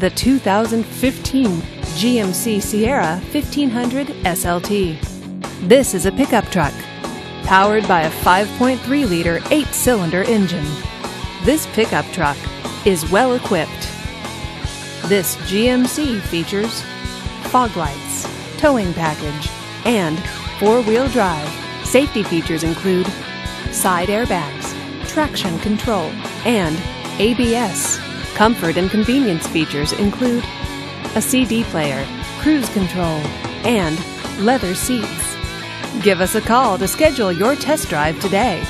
the 2015 GMC Sierra 1500 SLT. This is a pickup truck powered by a 5.3-liter 8-cylinder engine. This pickup truck is well equipped. This GMC features fog lights, towing package, and 4-wheel drive. Safety features include side airbags, traction control, and ABS. Comfort and convenience features include a CD player, cruise control, and leather seats. Give us a call to schedule your test drive today.